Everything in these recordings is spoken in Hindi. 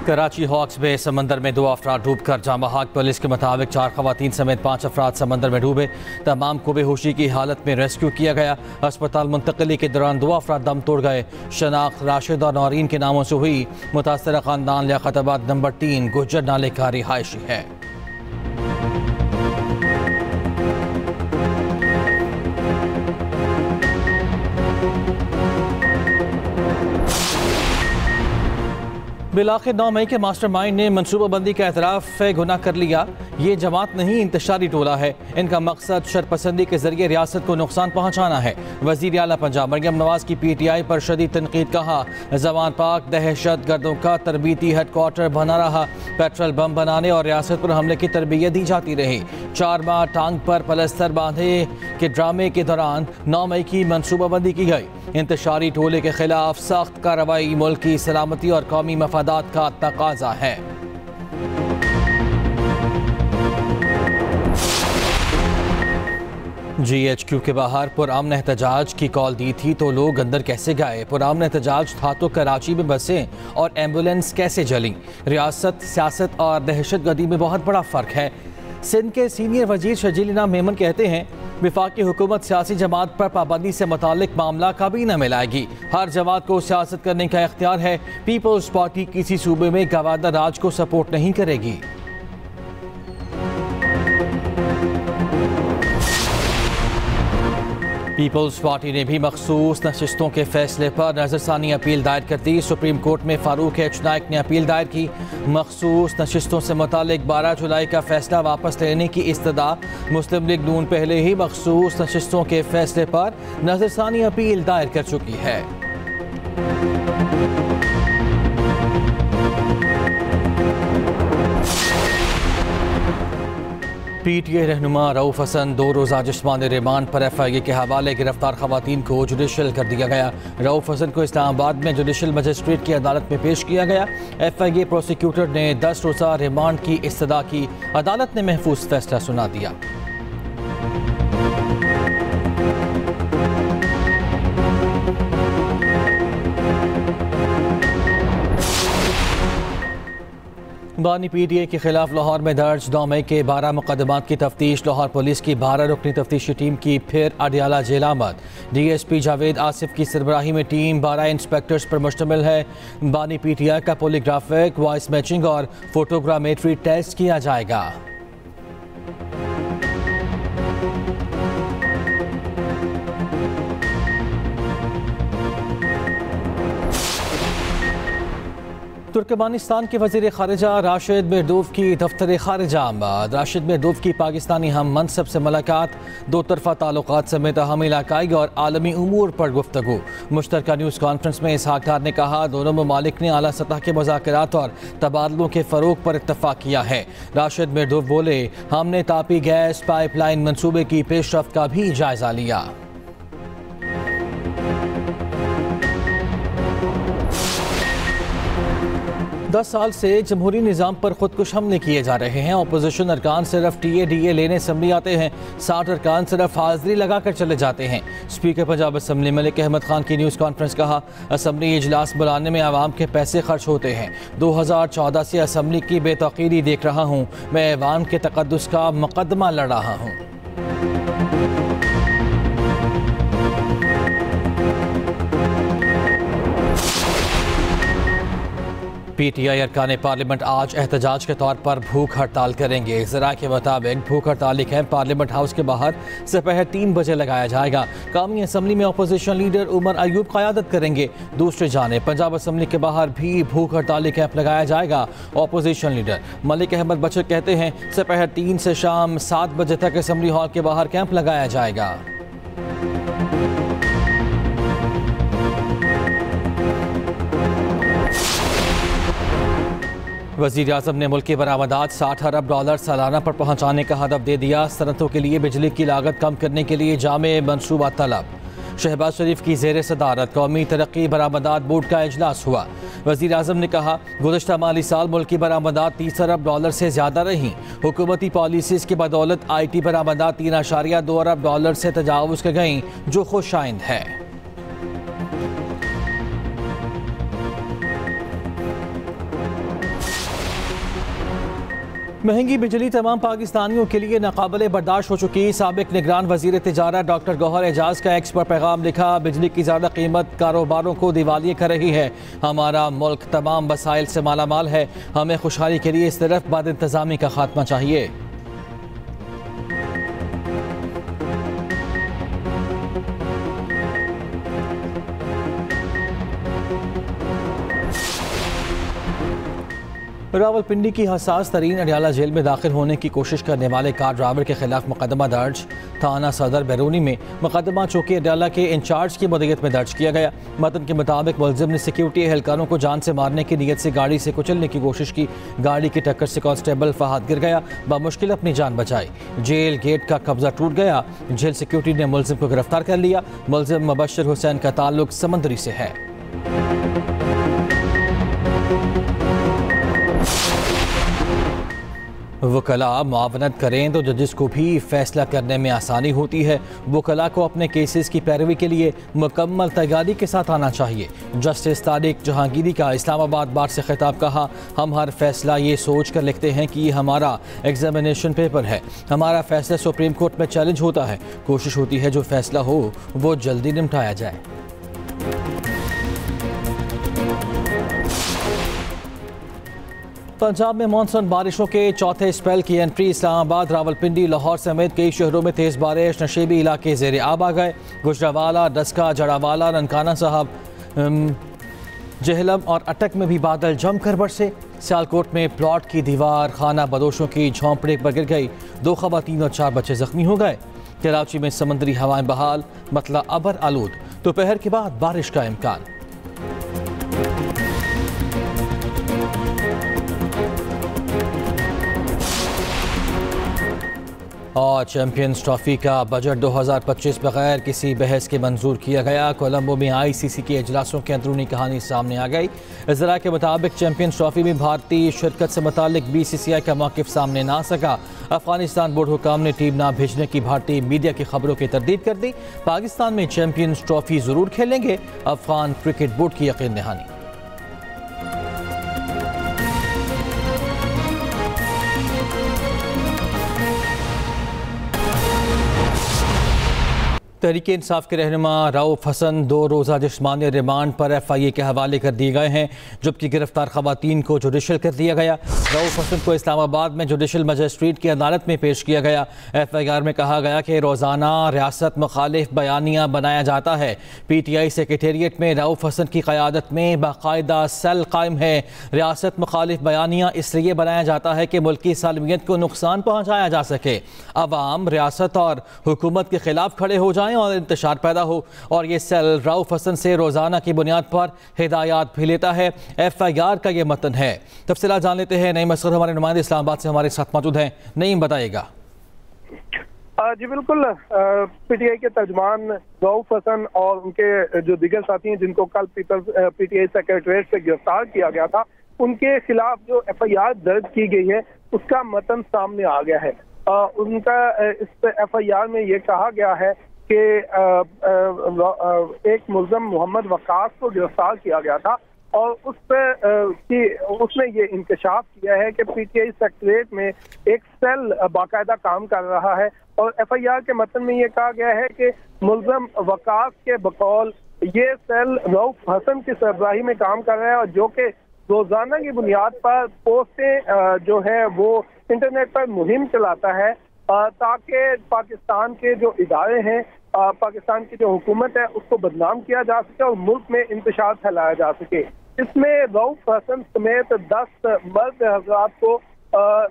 कराची हॉक्स बे समंदर में 2 अफराद डूबकर जाँ बहक। पुलिस के मुताबिक 4 खवातीन समेत 5 अफराद समंदर में डूबे। तमाम को बेहोशी की हालत में रेस्क्यू किया गया। अस्पताल मुंतकली के दौरान 2 अफराद दम तोड़ गए। शनाख्त राशिद और नौरीन के नामों से हुई। मुतासरा खानदान लियाकताबाद नंबर 3 गुज्जर नाले का रिहायशी है। बिलाखिर 9 मई के मास्टरमाइंड ने मनसूबाबंदी का एतराफ़ गुनाह कर लिया। ये जमात नहीं, इंतशारी टोला है। इनका मकसद शरपसंदी के जरिए रियासत को नुकसान पहुँचाना है। वज़ीर आला पंजाब मरियम नवाज की PTI पर शदीद तनकीद। कहा, जवान पाक दहशत गर्दों का तरबीती हेडक्वार्टर बना रहा। पेट्रोल बम बनाने और रियासत पर हमले की तरबियत दी जाती रही। 4 माह टांग पर पलस्तर बांधे के ड्रामे के दौरान 9 मई की मनसूबाबंदी की गई। इंतशारी टोले के खिलाफ सख्त कार्रवाई मुल्क की सलामती और कौमी मफादात का तकाजा है। GHQ के बाहर पुरअमन एहतजाज की कॉल दी थी तो लोग अंदर कैसे गए? पुरअमन एहतजाज था तो कराची में बसें और एम्बुलेंस कैसे जली? रियासत, सियासत और दहशतगर्दी में बहुत बड़ा फ़र्क है। सिंध के सीनियर वजीर शजील इनाम मेमन कहते हैं, विफाकी हुकूमत सियासी जमात पर पाबंदी से मुतालिक मामला कभी न मिलाएगी। हर जमात को सियासत करने का इख्तियार है। पीपल्स पार्टी किसी सूबे में गवादर राज को सपोर्ट नहीं करेगी। पीपल्स पार्टी ने भी मखसूस नशिस्तों के फैसले पर नजरसानी अपील दायर कर दी। सुप्रीम कोर्ट में फारूक एच नाइक ने अपील दायर की। मखसूस नशिस्तों से मुतालिक 12 जुलाई का फैसला वापस लेने की इस्तदा। मुस्लिम लीग नून पहले ही मखसूस नशिस्तों के फैसले पर नजरसानी अपील दायर कर चुकी है। PTI रहनुमा रऊफ हसन 2 रोज़ा जिस्मानी रिमांड पर FIA के हवाले गिरफ्तार खवातीन को जुडिशल कर दिया गया। रऊफ हसन को इस्लामाबाद में जुडिशल मजिस्ट्रेट की अदालत में पेश किया गया। FIA प्रोसिक्यूटर ने 10 रोज़ा रिमांड की इस्तदा की। अदालत ने महफूज फैसला सुना दिया। बानी PTI के खिलाफ लाहौर में दर्ज 9 मई के 12 मुकदमात की तफ्तीश। लाहौर पुलिस की 12 रुकनी तफ्तीशी टीम की फिर अडियाला जेल आमद। DSP जावेद आसिफ की सरबराही में टीम 12 इंस्पेक्टर्स पर मुश्तमिल है। बानी PTI का पॉलीग्राफिक, वॉइस मैचिंग और फोटोग्रामेट्री टेस्ट किया जाएगा। तुर्कमेनिस्तान के वज़ीर ख़ारिजा राशिद मिर्दोव की दफ्तर ख़ारिजा आमद। राशिद मिर्दोव की पाकिस्तानी हम मनसब से मुलाकात। 2 तरफ़ा ताल्लुकात समेत अहम इलाकाई और आलमी उमूर पर गुफ्तगू। मुश्तरका न्यूज़ कॉन्फ्रेंस में इसहाक डार ने कहा, दोनों ममालिक ने आला सतह के मुज़ाकरात और तबादलों के फ़रोग पर इत्तफ़ाक़ किया है। राशिद मिर्दोव बोले, हमने तापी गैस पाइपलाइन मनसूबे की पेशरफ्त का भी जायज़ा लिया। 10 साल से जमहूरी निज़ाम पर खुदकुश हमले किए जा रहे हैं। अपोजिशन अरकान सिर्फ TADA लेने असम्बली आते हैं। 60 अरकान सिर्फ हाजिरी लगा कर चले जाते हैं। स्पीकर पंजाब असम्बली मलिक अहमद खान की न्यूज़ कॉन्फ्रेंस। कहा, असम्बली इजलास बुलाने में आवाम के पैसे खर्च होते हैं। 2014 से असम्बली की बेतौकीरी देख रहा हूँ। मैं ऐवान के तकद्दुस का मुकदमा लड़ रहा हूँ। PTI अरकान पार्लियामेंट आज एहतजाज के तौर पर भूख हड़ताल करेंगे। ज़रा के मुताबिक भूख हड़ताल कैंप पार्लियामेंट हाउस के बाहर दोपहर 3 बजे लगाया जाएगा। कौमी असम्बली में अपोजिशन लीडर उमर अयूब क़यादत करेंगे। दूसरी जानिब पंजाब असम्बली के बाहर भी भूख हड़ताल कैंप लगाया जाएगा। अपोजिशन लीडर मलिक अहमद बचर कहते हैं, दोपहर 3 से शाम 7 बजे तक असम्बली हॉल के बाहर कैंप लगाया जाएगा। वज़ीर आज़म ने मुल्की बरामदात $60 अरब सालाना पर पहुँचाने का हदफ दे दिया। सनतों के लिए बिजली की लागत कम करने के लिए जामे मनसूबा तलब। शहबाज शरीफ की ज़ेर सदारत कौमी तरक्की बरामदात बोर्ड का इजलास हुआ। वज़ीर आज़म ने कहा, गुज़श्ता माली साल मुल्की बरामदात $30 अरब से ज़्यादा रहीं। हुकूमती पॉलिसीज़ की बदौलत IT बरामदात $3.2 अरब से तजावुज़ कर गईं, जो खुशाइंद है। महंगी बिजली तमाम पाकिस्तानियों के लिए नाकाबिले बर्दाश्त हो चुकी। साबिक निगरान वजीर तिजारत डॉक्टर गौहर एजाज का एक्स पर पैगाम लिखा, बिजली की ज़्यादा कीमत कारोबारों को दिवालिये कर रही है। हमारा मुल्क तमाम वसाइल से मालामाल है, हमें खुशहाली के लिए इस तरफ बाद इंतजामी का खात्मा चाहिए। रावलपिंडी की हसास तरीन अडियाला जेल में दाखिल होने की कोशिश करने वाले कार ड्राइवर के खिलाफ मुकदमा दर्ज। थाना सदर बैरूनी में मुकदमा चौकी अडियाला के इंचार्ज की मदीयत में दर्ज किया गया। मतन के मुताबिक मुलजिम ने सिक्योरिटी एहलकारों को जान से मारने की नीयत से गाड़ी से कुचलने की कोशिश की। गाड़ी की टक्कर से कांस्टेबल फहद गिर गया, बामुश्किल अपनी जान बचाई। जेल गेट का कब्जा टूट गया। जेल सिक्योरिटी ने मुलजिम को गिरफ्तार कर लिया। मुलजिम मुबश्शिर हुसैन का ताल्लुक समंदरी से है। वकला मुआवनत करें तो जजेस को भी फैसला करने में आसानी होती है। वकला को अपने केसेस की पैरवी के लिए मुकम्मल तैयारी के साथ आना चाहिए। जस्टिस तारिक जहांगीरी का इस्लामाबाद बार से खिताब कहा, हम हर फैसला ये सोच कर लिखते हैं कि ये हमारा एग्जामिनेशन पेपर है। हमारा फैसला सुप्रीम कोर्ट में चैलेंज होता है। कोशिश होती है जो फैसला हो वो जल्दी निपटाया जाए। पंजाब में मानसून बारिशों के चौथे स्पेल की एंट्री। इस्लामाबाद, रावलपिंडी, लाहौर समेत कई शहरों में तेज़ बारिश। नशेबी इलाके ज़ेरे आब आ गए। गुजरावाला, डस्का, जड़ावाला, ननकाना साहब, जहलम और अटक में भी बादल जमकर बरसे। सियालकोट में प्लॉट की दीवार खाना बदोशों की झोंपड़े पर गिर गई। 2 खवातीन और 4 बच्चे जख्मी हो गए। कराची में समंदरी हवाएं बहाल, मतला अबर आलूद। दोपहर के बाद बारिश का इम्कान। और चैंपियंस ट्रॉफी का बजट 2025 बगैर किसी बहस के मंजूर किया गया। कोलंबो में ICC के इजलासों की अंदरूनी कहानी सामने आ गई। ज़रा के मुताबिक चैंपियंस ट्रॉफी में भारतीय शिरकत से मुतालिक BCCI का मौक़िफ़ सामने ना आ सका। अफगानिस्तान बोर्ड हुकाम ने टीम ना भेजने की भारतीय मीडिया की खबरों की तरदीद कर दी। पाकिस्तान में चैंपियंस ट्रॉफी ज़रूर खेलेंगे, अफगान क्रिकेट बोर्ड की यकीन दहानी। तहरीक इंसाफ के रहनुमा रऊफ हसन 2 रोज़ा जिस्मानी रिमांड पर FIA के हवाले कर दिए गए हैं, जबकि गिरफ्तार खवातीन को जुडिशल कर दिया गया। रऊफ हसन को इस्लामाबाद में जुडिशल मजिस्ट्रेट की अदालत में पेश किया गया। FIR में कहा गया कि रोज़ाना रियासत मुखालिफ बयानियाँ बनाया जाता है। PTI सेक्रेटेरिएट में रऊफ हसन की क़यादत में बाकायदा सेल कायम है। रियासत मुखालिफ बयानियाँ इसलिए बनाया जाता है कि मुल्की सालमियत को नुकसान पहुँचाया जा सके, अवाम रियासत और हुकूमत के खिलाफ खड़े हो जाएं और इंतशार पैदा हो। और ये सेल रऊफ हसन से रोजाना की बुनियाद पर हिदायत भी लेता है। FIR का ये मतन है। तफसीलात जान लेते हैं। नईम असगर हमारे नुमाइंदे इस्लामाबाद से हमारे साथ मौजूद हैं। नईम, बताइएगा। जी बिल्कुल, PTI के तर्जमान रऊफ हसन और उनके जो दीगर साथी हैं जिनको कल PTI सेक्रेटरीट से गिरफ्तार किया गया था, उनके खिलाफ जो FIR दर्ज की गई है उसका मतन सामने आ गया है। उनका इस FIR में ये कहा गया है कि एक मुलज़म मोहम्मद वकास को गिरफ्तार किया गया था और उस पर उसने ये इंकशाफ किया है कि PTI सेक्रेटरीट में एक सेल बाकायदा काम कर रहा है। और FIR के मतन में ये कहा गया है कि मुलज़म वकास के बकौल ये सेल रऊफ हसन की सरबराही में काम कर रहा है और जो कि रोजाना की बुनियाद पर पोस्टें जो है वो इंटरनेट पर मुहिम चलाता है ताकि पाकिस्तान के जो इदारे हैं, पाकिस्तान की जो हुकूमत है उसको बदनाम किया जा सके और मुल्क में इंतशार फैलाया जा सके। इसमें रऊफ हसन समेत 10 मर्द हजरात को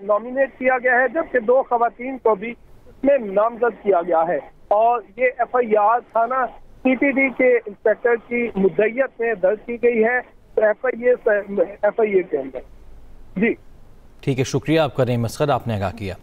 नॉमिनेट किया गया है, जबकि 2 खवातीन को भी इसमें नामजद किया गया है। और ये FIR थाना CTD के इंस्पेक्टर की मुद्दइयत में दर्ज की गई है FIA के अंदर। जी ठीक है, शुक्रिया आपका नईम असगर, आपने आगाह किया।